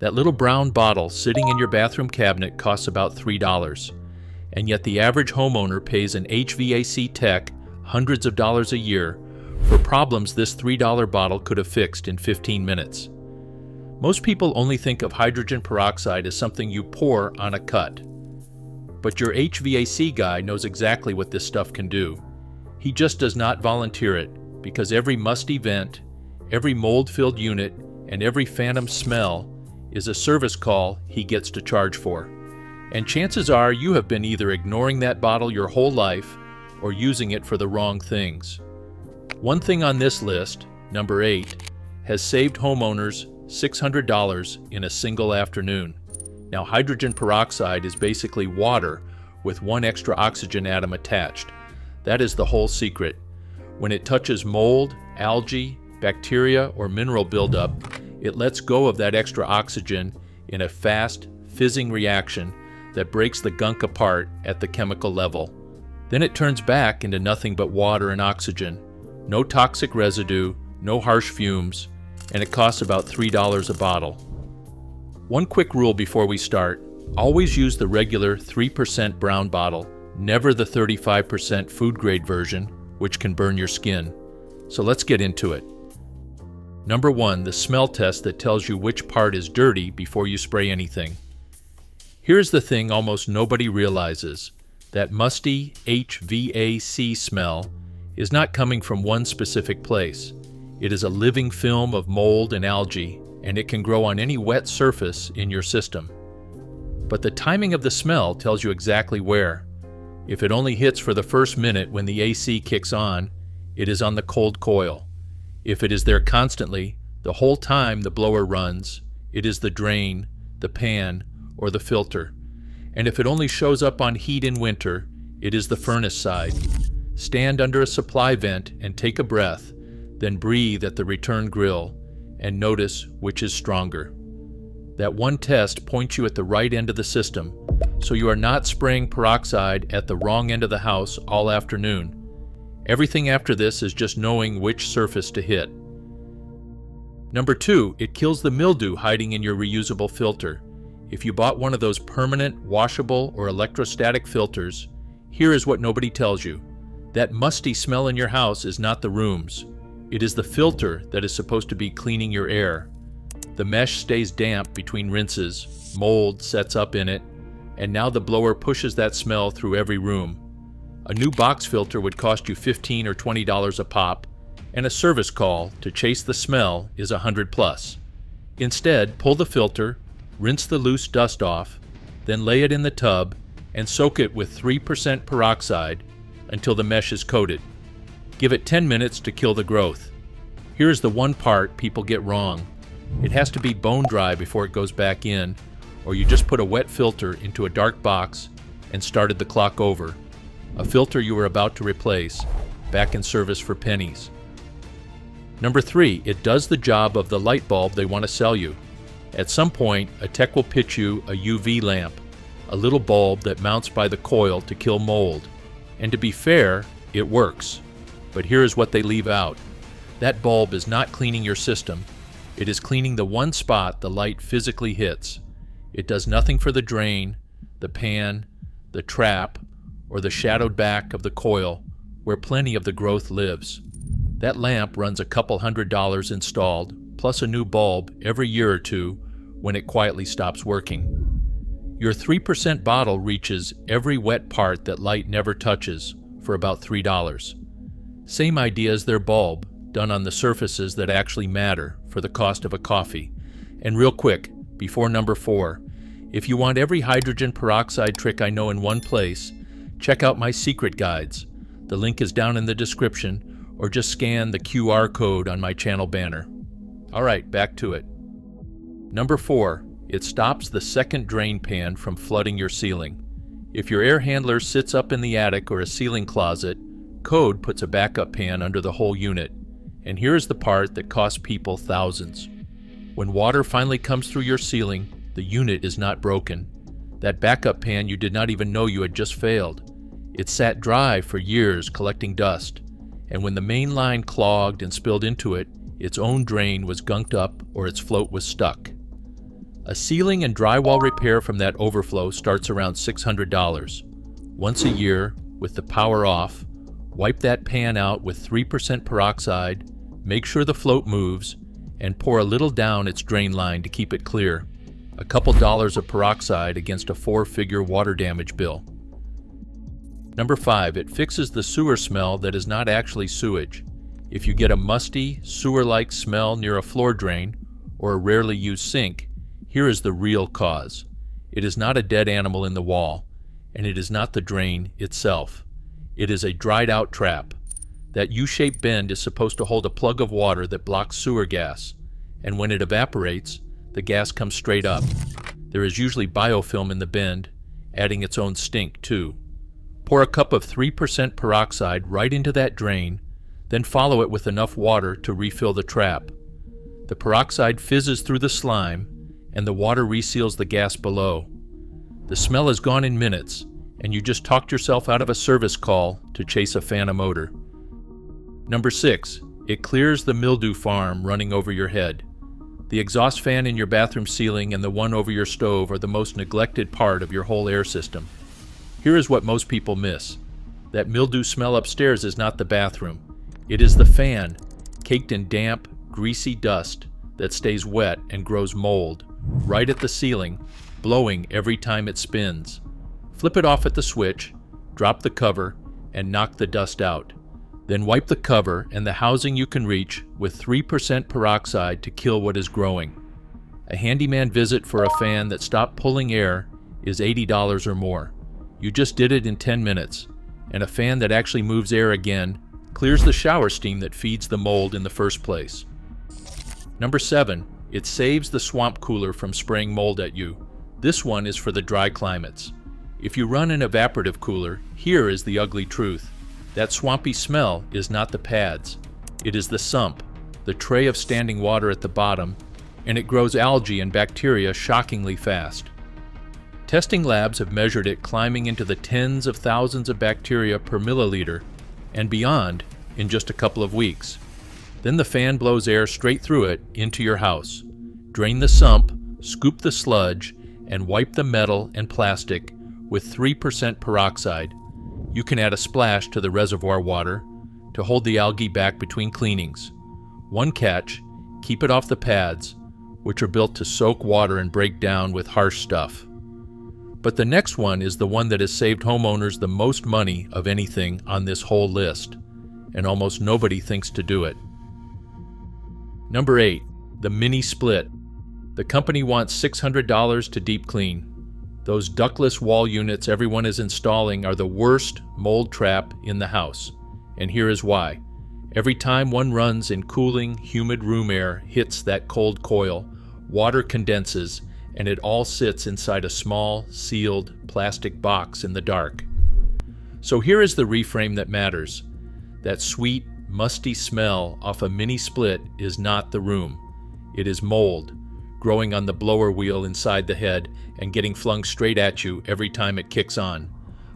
That little brown bottle sitting in your bathroom cabinet costs about $3, and yet the average homeowner pays an HVAC tech hundreds of dollars a year for problems this $3 bottle could have fixed in 15 minutes. Most people only think of hydrogen peroxide as something you pour on a cut. But your HVAC guy knows exactly what this stuff can do. He just does not volunteer it, because every musty vent, every mold-filled unit, and every phantom smell is a service call he gets to charge for. And chances are you have been either ignoring that bottle your whole life or using it for the wrong things. One thing on this list, number 8, has saved homeowners $600 in a single afternoon. Now, hydrogen peroxide is basically water with one extra oxygen atom attached. That is the whole secret. When it touches mold, algae, bacteria, or mineral buildup, it lets go of that extra oxygen in a fast, fizzing reaction that breaks the gunk apart at the chemical level. Then it turns back into nothing but water and oxygen. No toxic residue, no harsh fumes, and it costs about $3 a bottle. One quick rule before we start: always use the regular 3% brown bottle, never the 35% food-grade version, which can burn your skin. So let's get into it. Number 1, the smell test that tells you which part is dirty before you spray anything. Here's the thing almost nobody realizes. That musty HVAC smell is not coming from one specific place. It is a living film of mold and algae, and it can grow on any wet surface in your system. But the timing of the smell tells you exactly where. If it only hits for the first minute when the AC kicks on, it is on the cold coil. If it is there constantly, the whole time the blower runs, it is the drain, the pan, or the filter. And if it only shows up on heat in winter, it is the furnace side. Stand under a supply vent and take a breath, then breathe at the return grill and notice which is stronger. That one test points you at the right end of the system, so you are not spraying peroxide at the wrong end of the house all afternoon. Everything after this is just knowing which surface to hit. Number 2, it kills the mildew hiding in your reusable filter. If you bought one of those permanent, washable, or electrostatic filters, here is what nobody tells you. That musty smell in your house is not the rooms. It is the filter that is supposed to be cleaning your air. The mesh stays damp between rinses, mold sets up in it, and now the blower pushes that smell through every room. A new box filter would cost you $15 or $20 a pop, and a service call to chase the smell is $100+. Instead, pull the filter, rinse the loose dust off, then lay it in the tub and soak it with 3% peroxide until the mesh is coated. Give it 10 minutes to kill the growth. Here's the one part people get wrong. It has to be bone dry before it goes back in, or you just put a wet filter into a dark box and started the clock over. A filter you were about to replace, back in service for pennies. Number 3, it does the job of the light bulb they want to sell you. At some point, a tech will pitch you a UV lamp, a little bulb that mounts by the coil to kill mold. And to be fair, it works. But here is what they leave out. That bulb is not cleaning your system. It is cleaning the one spot the light physically hits. It does nothing for the drain, the pan, the trap, or the shadowed back of the coil, where plenty of the growth lives. That lamp runs a couple $100 installed, plus a new bulb every year or two when it quietly stops working. Your 3% bottle reaches every wet part that light never touches for about $3. Same idea as their bulb, done on the surfaces that actually matter for the cost of a coffee. And real quick, before number 4, if you want every hydrogen peroxide trick I know in one place, check out my secret guides. The link is down in the description, or just scan the QR code on my channel banner. Alright, back to it. Number 4, it stops the second drain pan from flooding your ceiling. If your air handler sits up in the attic or a ceiling closet, code puts a backup pan under the whole unit. And here's the part that costs people thousands. When water finally comes through your ceiling, the unit is not broken. That backup pan you did not even know you had just failed. It sat dry for years collecting dust, and when the main line clogged and spilled into it, its own drain was gunked up or its float was stuck. A ceiling and drywall repair from that overflow starts around $600. Once a year, with the power off, wipe that pan out with 3% peroxide, make sure the float moves, and pour a little down its drain line to keep it clear. A couple dollars of peroxide against a 4-figure water damage bill. Number 5, it fixes the sewer smell that is not actually sewage. If you get a musty, sewer-like smell near a floor drain or a rarely used sink, here is the real cause. It is not a dead animal in the wall, and it is not the drain itself. It is a dried-out trap. That U-shaped bend is supposed to hold a plug of water that blocks sewer gas, and when it evaporates, the gas comes straight up. There is usually biofilm in the bend, adding its own stink too. Pour a cup of 3% peroxide right into that drain, then follow it with enough water to refill the trap. The peroxide fizzes through the slime, and the water reseals the gas below. The smell is gone in minutes, and you just talked yourself out of a service call to chase a phantom odor. Number 6, it clears the mildew farm running over your head. The exhaust fan in your bathroom ceiling and the one over your stove are the most neglected part of your whole air system. Here is what most people miss. That mildew smell upstairs is not the bathroom. It is the fan, caked in damp, greasy dust that stays wet and grows mold, right at the ceiling, blowing every time it spins. Flip it off at the switch, drop the cover, and knock the dust out. Then wipe the cover and the housing you can reach with 3% peroxide to kill what is growing. A handyman visit for a fan that stopped pulling air is $80 or more. You just did it in 10 minutes, and a fan that actually moves air again clears the shower steam that feeds the mold in the first place. Number 7, it saves the swamp cooler from spraying mold at you. This one is for the dry climates. If you run an evaporative cooler, here is the ugly truth. That swampy smell is not the pads. It is the sump, the tray of standing water at the bottom, and it grows algae and bacteria shockingly fast. Testing labs have measured it climbing into the tens of thousands of bacteria per milliliter and beyond in just a couple of weeks. Then the fan blows air straight through it into your house. Drain the sump, scoop the sludge, and wipe the metal and plastic with 3% peroxide. You can add a splash to the reservoir water to hold the algae back between cleanings. One catch, keep it off the pads, which are built to soak water and break down with harsh stuff. But the next one is the one that has saved homeowners the most money of anything on this whole list, and almost nobody thinks to do it. Number 8, the mini split. The company wants $600 to deep clean. Those ductless wall units everyone is installing are the worst mold trap in the house, and here is why. Every time one runs in cooling, humid room air hits that cold coil, water condenses, and it all sits inside a small, sealed plastic box in the dark. So here is the reframe that matters. That sweet, musty smell off a mini split is not the room. It is mold, growing on the blower wheel inside the head and getting flung straight at you every time it kicks on.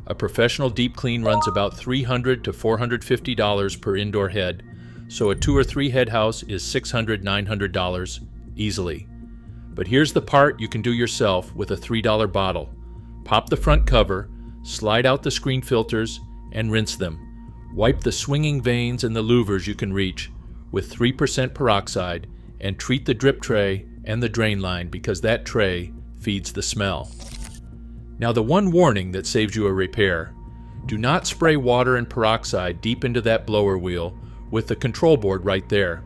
A professional deep clean runs about $300 to $450 per indoor head, so a 2 or 3 head house is $600, $900 easily. But here's the part you can do yourself with a $3 bottle. Pop the front cover, slide out the screen filters, and rinse them. Wipe the swinging vanes and the louvers you can reach with 3% peroxide, and treat the drip tray and the drain line because that tray feeds the smell. Now the one warning that saves you a repair: do not spray water and peroxide deep into that blower wheel with the control board right there.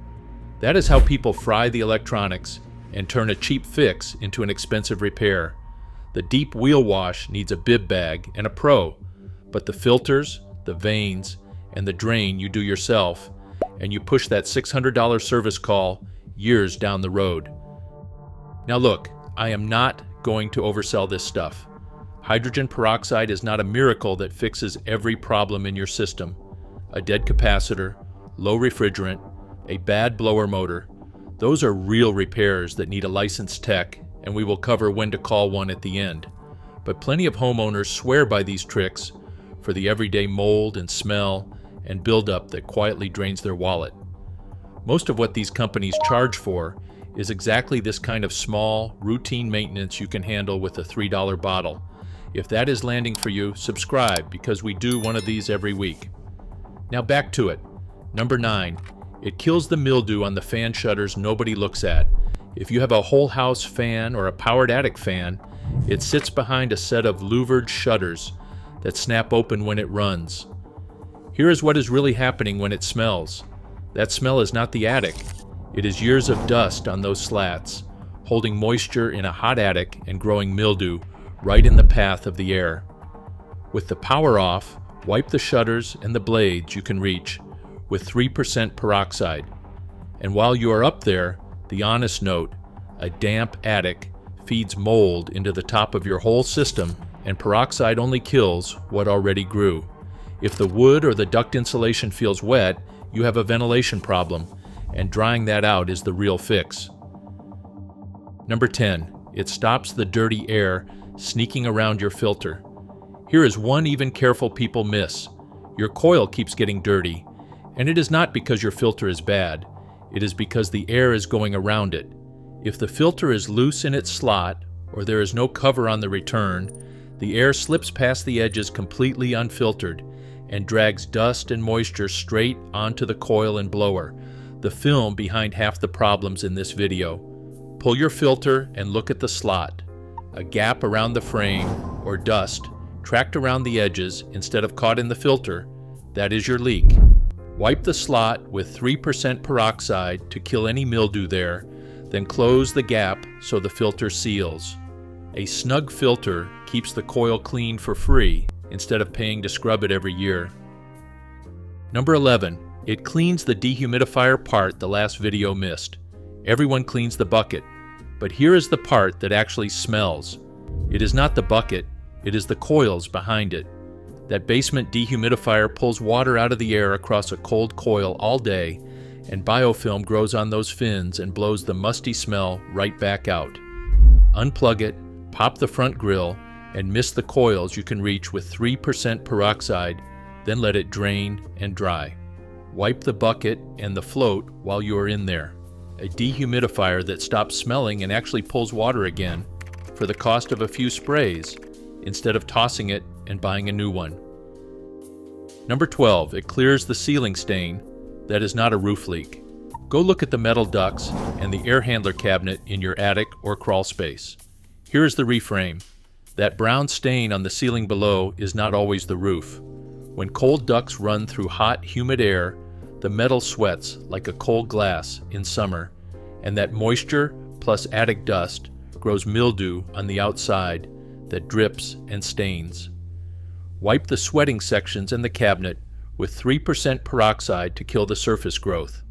That is how people fry the electronics and turn a cheap fix into an expensive repair. The deep wheel wash needs a bib bag and a pro, but the filters, the vanes, and the drain you do yourself, and you push that $600 service call years down the road. Now look, I am not going to oversell this stuff. Hydrogen peroxide is not a miracle that fixes every problem in your system. A dead capacitor, low refrigerant, a bad blower motor, those are real repairs that need a licensed tech, and we will cover when to call one at the end. But plenty of homeowners swear by these tricks for the everyday mold and smell and buildup that quietly drains their wallet. Most of what these companies charge for is exactly this kind of small, routine maintenance you can handle with a $3 bottle. If that is landing for you, subscribe because we do one of these every week. Now back to it. Number 9. It kills the mildew on the fan shutters nobody looks at. If you have a whole house fan or a powered attic fan, it sits behind a set of louvered shutters that snap open when it runs. Here is what is really happening when it smells. That smell is not the attic. It is years of dust on those slats, holding moisture in a hot attic and growing mildew right in the path of the air. With the power off, wipe the shutters and the blades you can reach with 3% peroxide. And while you are up there, the honest note, a damp attic feeds mold into the top of your whole system, and peroxide only kills what already grew. If the wood or the duct insulation feels wet, you have a ventilation problem, and drying that out is the real fix. Number 10. It stops the dirty air sneaking around your filter. Here is one even careful people miss. Your coil keeps getting dirty, and it is not because your filter is bad. It is because the air is going around it. If the filter is loose in its slot, or there is no cover on the return, the air slips past the edges completely unfiltered and drags dust and moisture straight onto the coil and blower, the film behind half the problems in this video. Pull your filter and look at the slot. A gap around the frame, or dust, tracked around the edges instead of caught in the filter, that is your leak. Wipe the slot with 3% peroxide to kill any mildew there, then close the gap so the filter seals. A snug filter keeps the coil clean for free instead of paying to scrub it every year. Number 11. It cleans the dehumidifier part the last video missed. Everyone cleans the bucket, but here is the part that actually smells. It is not the bucket, it is the coils behind it. That basement dehumidifier pulls water out of the air across a cold coil all day, and biofilm grows on those fins and blows the musty smell right back out. Unplug it, pop the front grill, and mist the coils you can reach with 3% peroxide, then let it drain and dry. Wipe the bucket and the float while you are in there. A dehumidifier that stops smelling and actually pulls water again for the cost of a few sprays, instead of tossing it and buying a new one. Number 12. It clears the ceiling stain that is not a roof leak. Go look at the metal ducts and the air handler cabinet in your attic or crawl space. Here is the reframe. That brown stain on the ceiling below is not always the roof. When cold ducts run through hot, humid air, the metal sweats like a cold glass in summer, and that moisture plus attic dust grows mildew on the outside that drips and stains. Wipe the sweating sections in the cabinet with 3% peroxide to kill the surface growth.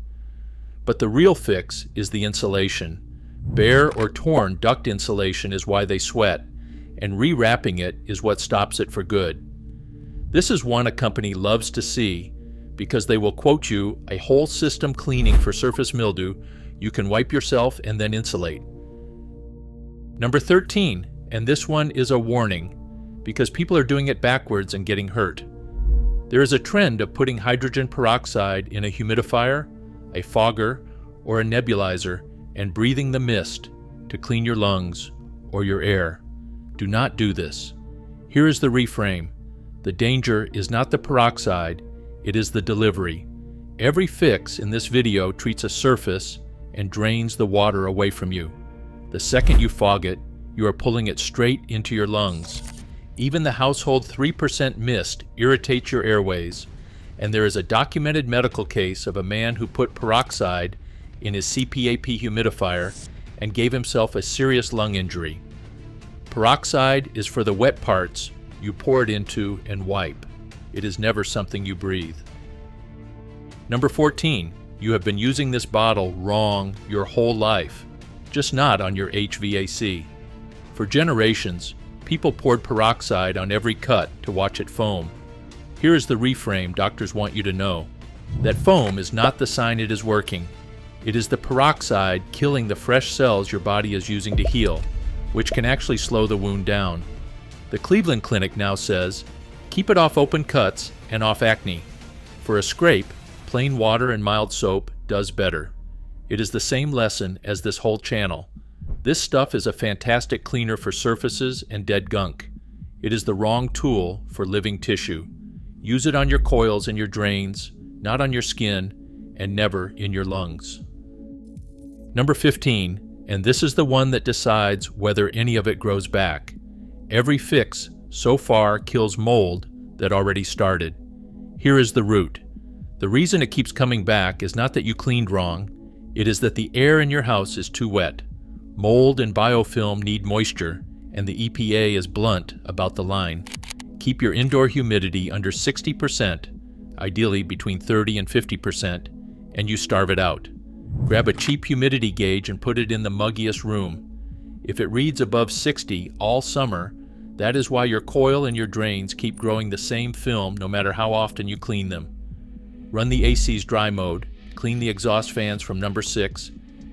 But the real fix is the insulation. Bare or torn duct insulation is why they sweat, and rewrapping it is what stops it for good. This is one a company loves to see because they will quote you a whole system cleaning for surface mildew you can wipe yourself and then insulate. Number 13, and this one is a warning because people are doing it backwards and getting hurt. There is a trend of putting hydrogen peroxide in a humidifier, a fogger, or a nebulizer and breathing the mist to clean your lungs or your air. Do not do this. Here is the reframe. The danger is not the peroxide, it is the delivery. Every fix in this video treats a surface and drains the water away from you. The second you fog it, you are pulling it straight into your lungs. Even the household 3% mist irritates your airways, and there is a documented medical case of a man who put peroxide in his CPAP humidifier and gave himself a serious lung injury. Peroxide is for the wet parts you pour it into and wipe. It is never something you breathe. Number 14. You have been using this bottle wrong your whole life, just not on your HVAC. For generations, people poured peroxide on every cut to watch it foam. Here is the reframe doctors want you to know. That foam is not the sign it is working. It is the peroxide killing the fresh cells your body is using to heal, which can actually slow the wound down. The Cleveland Clinic now says, keep it off open cuts and off acne. For a scrape, plain water and mild soap does better. It is the same lesson as this whole channel. This stuff is a fantastic cleaner for surfaces and dead gunk. It is the wrong tool for living tissue. Use it on your coils and your drains, not on your skin, and never in your lungs. Number 15, and this is the one that decides whether any of it grows back. Every fix so far kills mold that already started. Here is the root. The reason it keeps coming back is not that you cleaned wrong, it is that the air in your house is too wet. Mold and biofilm need moisture, and the EPA is blunt about the line. Keep your indoor humidity under 60%, ideally between 30 and 50%, and you starve it out. Grab a cheap humidity gauge and put it in the muggiest room. If it reads above 60 all summer, that is why your coil and your drains keep growing the same film no matter how often you clean them. Run the AC's dry mode, clean the exhaust fans from number 6,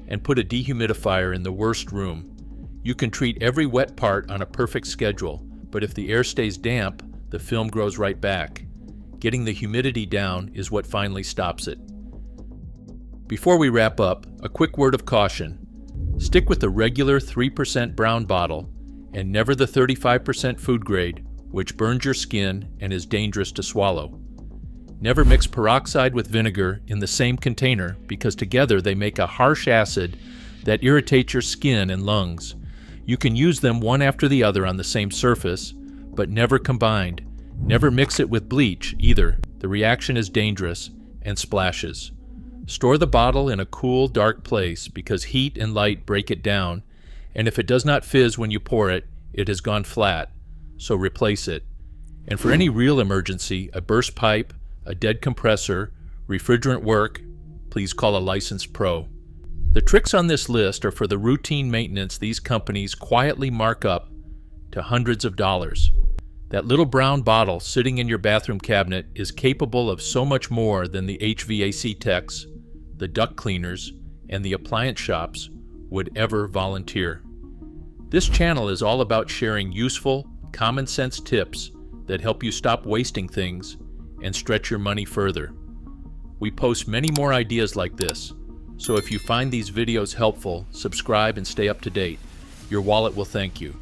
and put a dehumidifier in the worst room. You can treat every wet part on a perfect schedule, but if the air stays damp, the film grows right back. Getting the humidity down is what finally stops it. Before we wrap up, a quick word of caution. Stick with the regular 3% brown bottle, and never the 35% food grade, which burns your skin and is dangerous to swallow. Never mix peroxide with vinegar in the same container because together they make a harsh acid that irritates your skin and lungs. You can use them one after the other on the same surface, but never combined. Never mix it with bleach either. The reaction is dangerous and splashes. Store the bottle in a cool, dark place because heat and light break it down, and if it does not fizz when you pour it, it has gone flat, so replace it. And for any real emergency, a burst pipe, a dead compressor, refrigerant work, please call a licensed pro. The tricks on this list are for the routine maintenance these companies quietly mark up to hundreds of dollars. That little brown bottle sitting in your bathroom cabinet is capable of so much more than the HVAC techs, the duct cleaners, and the appliance shops would ever volunteer. This channel is all about sharing useful, common sense tips that help you stop wasting things and stretch your money further. We post many more ideas like this, so if you find these videos helpful, subscribe and stay up to date. Your wallet will thank you.